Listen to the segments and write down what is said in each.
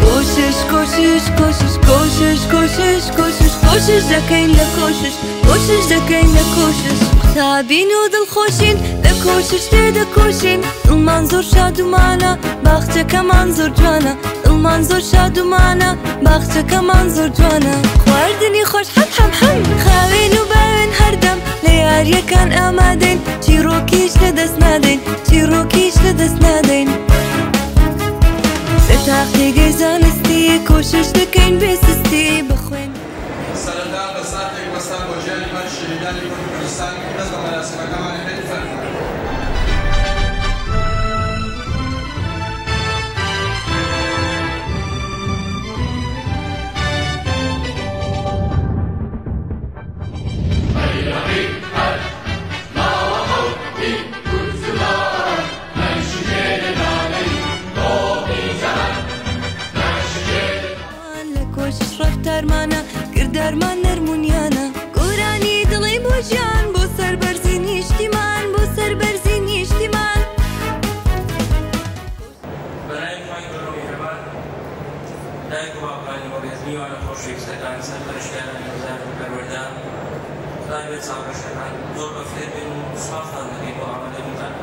کوشش کوشش کوشش کوشش کوشش کوشش کوشش دەکەین لە کوشش کوشش دەکەین لە کوشش تابین و دڵخۆشین لە کوشش تێدەکۆشین دڵمان زۆر شادومانە باخچەکەمان زۆر جوانە دڵمان زۆر شادومانە باخچەکەمان زۆر جوانە خواردنی خۆش حەم حەم حەم خاوێن و باوێن هەردەم لە یاریەکان ئامادەین چیرۆکیش لەدەست نادەین چیرۆکیش لەدەست نادەین لە تاقیگەی زانستی کوشش دەکەین بێسستی بخوێن سەرەتا بە ساتێک بەستا بۆ ژیانی من شیرینانی کوردستان دەست بە مەراسیمەکەمانی پێی فەرموو. گردارمان نەرمونیانە گۆرانی دڵی بۆ ژیان بۆ سەربەرزی نیشتیمان بۆ سەربەرزی نیشتیمان بەلای خۆی گەورە و میهرەبان دایک و باوکانی بە بێزمیوانە خۆشەویستەکان سەرپەرشتیانە هێزار و پەروەردە خدای بێت چاوەڕێشەکان زۆر بەفرێ بێن و سوپاستان دەکەین بۆ ئامادەبوونتان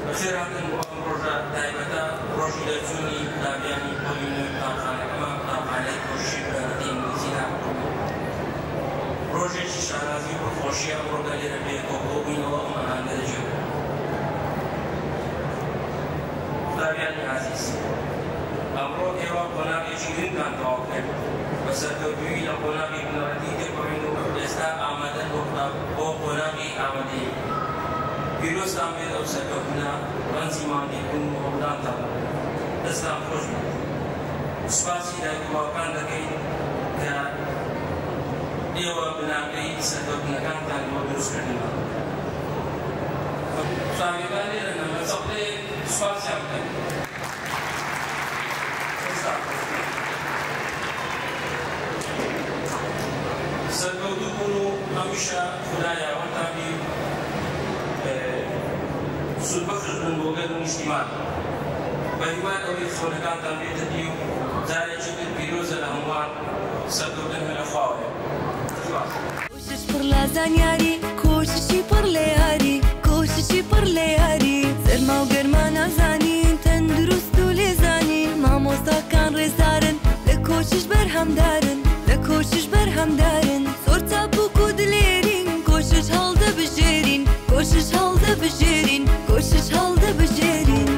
بەخێر هاتن بۆ ئەم ڕۆژە تایبەتە ڕۆژی دەرچوونی دابیانی پۆلینۆی قوتابخانەکەمان قوتابخانەی کۆششی بەرهەمەتی ئینگلیزیدا ڕۆژێکی شانازی و پڕخۆشی ئەم ڕۆگە لێرە بێتەوە بۆ بووینەوە ئەم ئەمانە دەجێت قوتابیانی عەزیز ئەمڕۆ ئێوە قۆناغێکی گرنگتان تەواو کرد بە سەرکەوتووی لە قۆناغی بنەڕەتی تێکۆڕین و ئێستا ئامادەن بۆ قۆناغی ئامادەیی پیرۆستان بێت ئەو سەرکەوتنە ڕەنجی ماندێکبوون و هەوڵدانتان دەستان خۆش بێت سوپاسی دایک و باوکان دەکەین کە ئێوە بناکەی سەرکەوتنەکانتان بۆ دروستکردنەوە قوتابیەکان لێرەنە بە چەپڵەیەک سوپاسیان بکەین سەرکەوتوو بوون و هەمیشە خودایە وەتان بی سوودبەخش بن بۆ گەل و نیشتیمان بە هیوای ئەوەی خۆنەکانتان بێتە دی و جارێکی تر پیرۆزە لە هەمووان سەرکەوتن هەلە خواوێ کوشش پڕ لە زانیاری کوششی پڕ لە یاری کوششی پڕ لە یاری سەرما و گەرما نازانین تەندروست و لێزانین مامۆستاکان ڕێزدارن لە کۆشش بەرهەمدارن لە کۆشش بەرهەمدارن زۆر چاپوک و دلێرین کۆشش هەڵدەبژێرین کۆشش هەڵدەبژێرین کۆشش هەڵدەبژێرین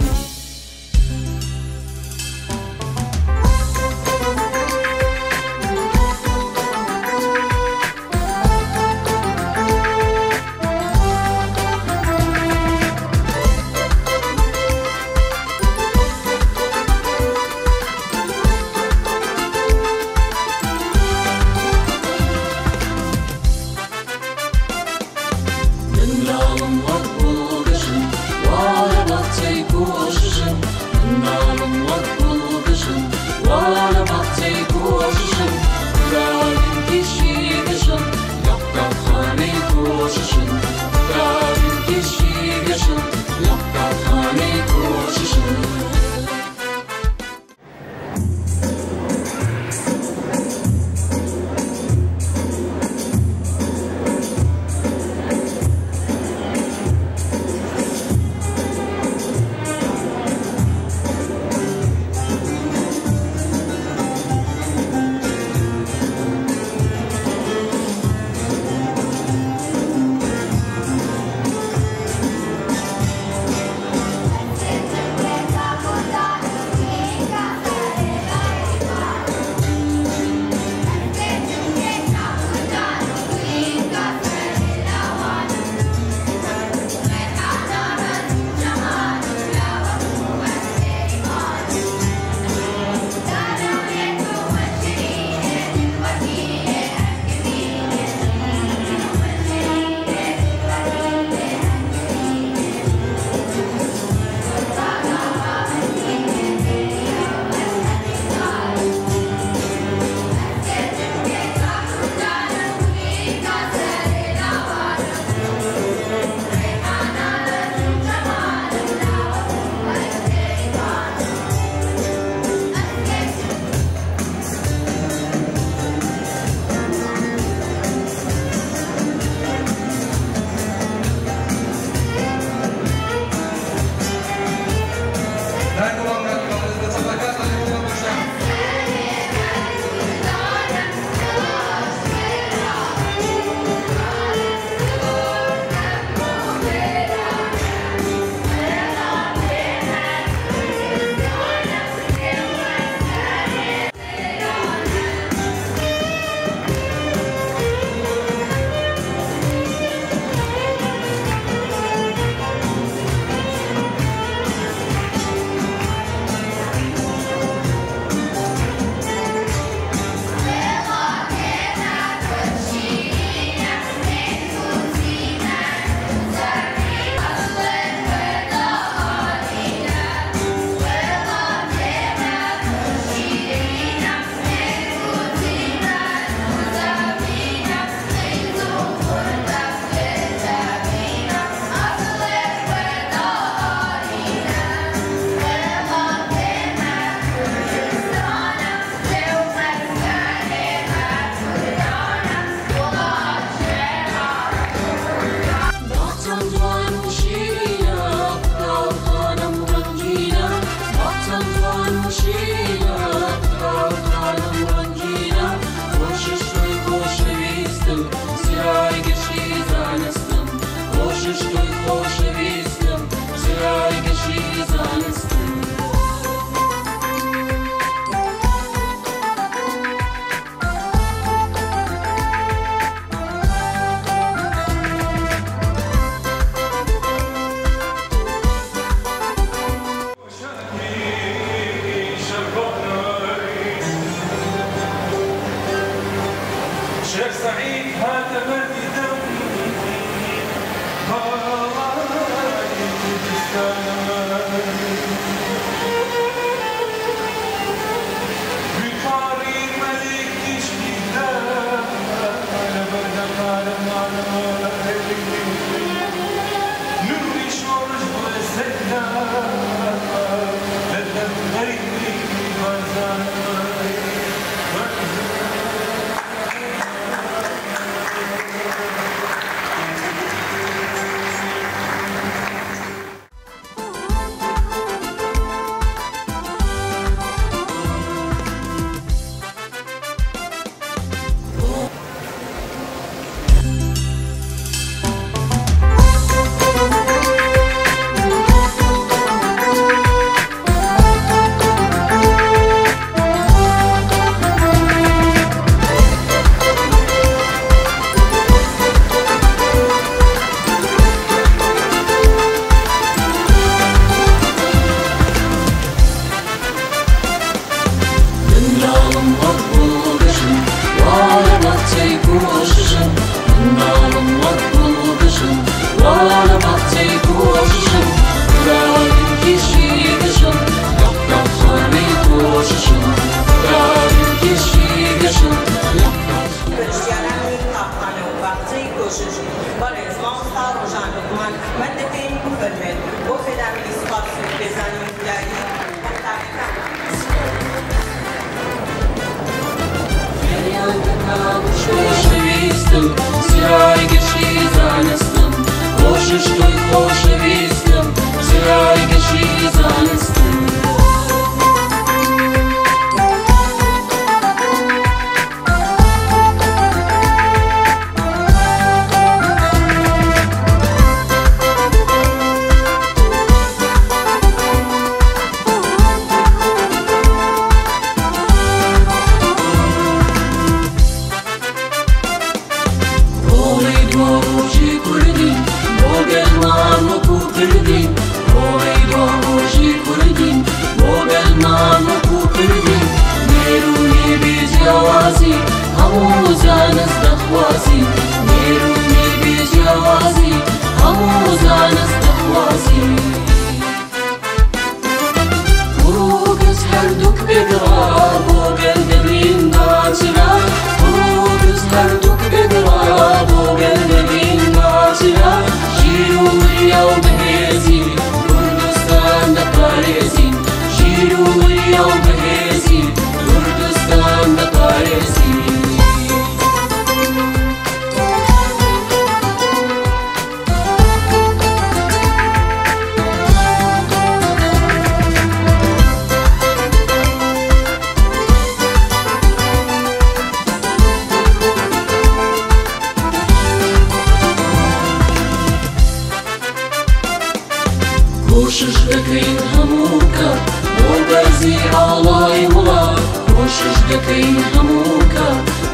کوشش دەکەین هەمووکە بۆ بەرزی ئاڵای وڵات کوشش دەکەین هەمووکە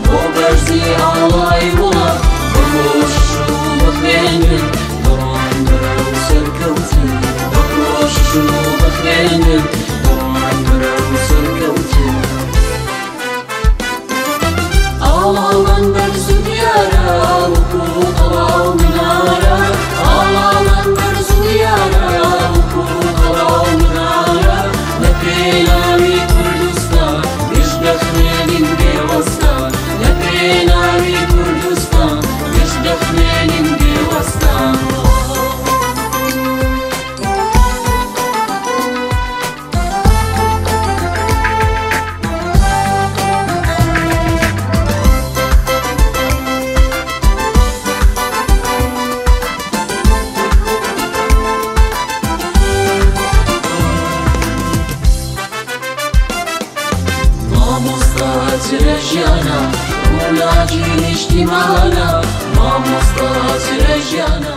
بۆ بەرزی ئاڵای وڵات بەکۆشش و بەخوێنن بەڕوان بەرە و سەرکەوتن بەکۆشش و بەخوێنن بەڕوان بەرە و سەرکەوتن ئاڵاڵان بەرز و دیارە وەکو قەڵاو منارە ئاڵاڵان بەرز و دیارە لپێناوی کوردستان گشت دەخوێنین بێوەستان لپێناوی کوردستان گشت دەخوێنین بێوەستان ژیانە ڕووناکی نیشتیمانە مامۆستا چرە ژیانە